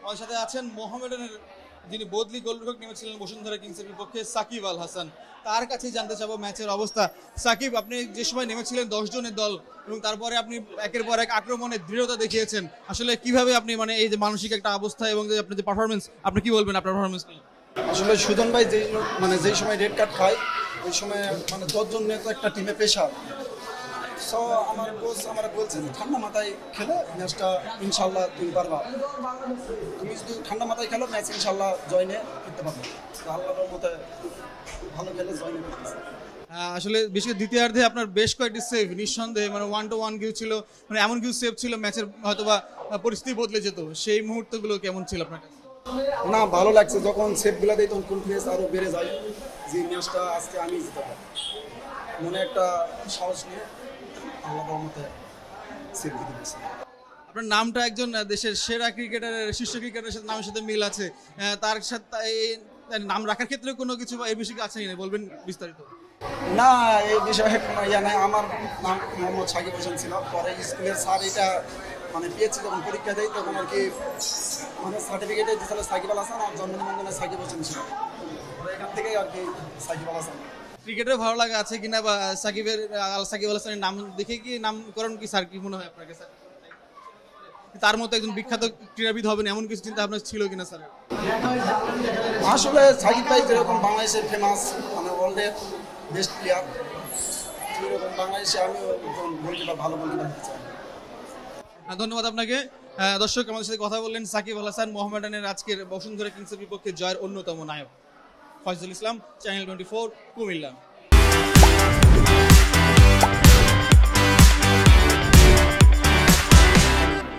আমাদের সাথে আছেন মোহামেডানের যিনি বদলি গোলরক্ষক নেমেছিলেন বসুন্ধরা কিংসের বিপক্ষে সাকিব আল হাসান। তার কাছেই জানতে চাবো ম্যাচের অবস্থা। সাকিব, আপনি যে সময় নেমেছিলেন 10 জনের দল এবং তারপরে আপনি একের পর এক আক্রমণে দৃঢ়তা দেখিয়েছেন, আসলে কিভাবে আপনি মানে এই যে মানসিক একটা অবস্থা এবং যে আপনার যে পারফরমেন্স, আপনি কি বলবেন আপনার পারফরমেন্স নিয়ে? আসলে সুজন ভাই যেই সময় রেড কার্ড খায় ওই সময় 10 জন নিয়ে তো একটা টিমে পেশা। সো আমার কোচ আমার বলছে যে ঠান্ডা মাথায় খেলে ম্যাচটা ইনশাল্লাহ তুমি পারবা, তুমি যদি ঠান্ডা মাথায় খেলো ম্যাচ ইনশাল্লাহ জয়নে করতে পারবে। আল্লাহর মতে ভালো খেলে জয়নে করতেছে। আসলে বিশেষ করে দ্বিতীয়ার্ধে আপনার বেশ কয়েকটি সেভ নিঃসন্দেহে মানে 1-1 কিউ ছিল, মানে এমন কিছু সেভ ছিল ম্যাচের হয়তোবা পরিস্থিতি বদলে যেত, সেই মুহূর্তগুলো কেমন ছিল আপনার কাছে? না, ভালো লাগছে যখন সেভগুলো দিই তখন কনফিডেন্স আরও বেড়ে যায় যে ম্যাচটা আজকে আমি জিতে পারবো। মনে একটা সাহস নিয়ে আল্লাহর মতে সেভ দিতে পেরেছি। আপনার নামটা একজন দেশের সেরা ক্রিকেটারের শীর্ষ ক্রিকেটারের সাথে নামের সাথে মিল আছে, তার সাথে এই নাম রাখার ক্ষেত্রে কোনো কিছু বা এই বিষয়ে আছে কিনা বলবেন বিস্তারিত? না, এই বিষয়ে কোনো ইয়া নাই। আমার নাম মোহাম্মদ সাকিব হোসেন ছিল। পরে স্কুলের স্যার এটা মানে পেয়েছি যখন পরীক্ষা দেয় তখন আর কি মানে সার্টিফিকেটে দিয়েছিল সাকিব আল হাসান, আর জন্ম নিবন্ধনে সাকিব হোসেন ছিল। এখান থেকেই আর কি সাকিব আল হাসান। ক্রিকেটের ভালো লাগা আছে কিনা বা সাকিব আল হাসানের নাম দেখে কি নামকরণ কি স্যার কি মনে হয় আপনার কাছে? তার মতো একজন বিখ্যাত ক্রীড়াবিদ হবেন এমন কিছু চিন্তা আপনার ছিল কিনা স্যার? আসলে সাকিব ভাই যেরকম বাংলাদেশের ফেমাস মানে ওয়ার্ল্ডের বেস্ট প্লেয়ার, সেরকম বাংলাদেশে আমিও গোলকিপার ভালো গোলকিপার হতে চাই। ধন্যবাদ আপনাকে। দর্শক, আমাদের সাথে কথা বললেন সাকিব আল হাসান, মোহামেডানের আজকের বসুন্ধরা কিংসের বিপক্ষে জয়ের অন্যতম নায়ক। ফয়জুল ইসলাম, চ্যানেল 24, কুমিল্লা।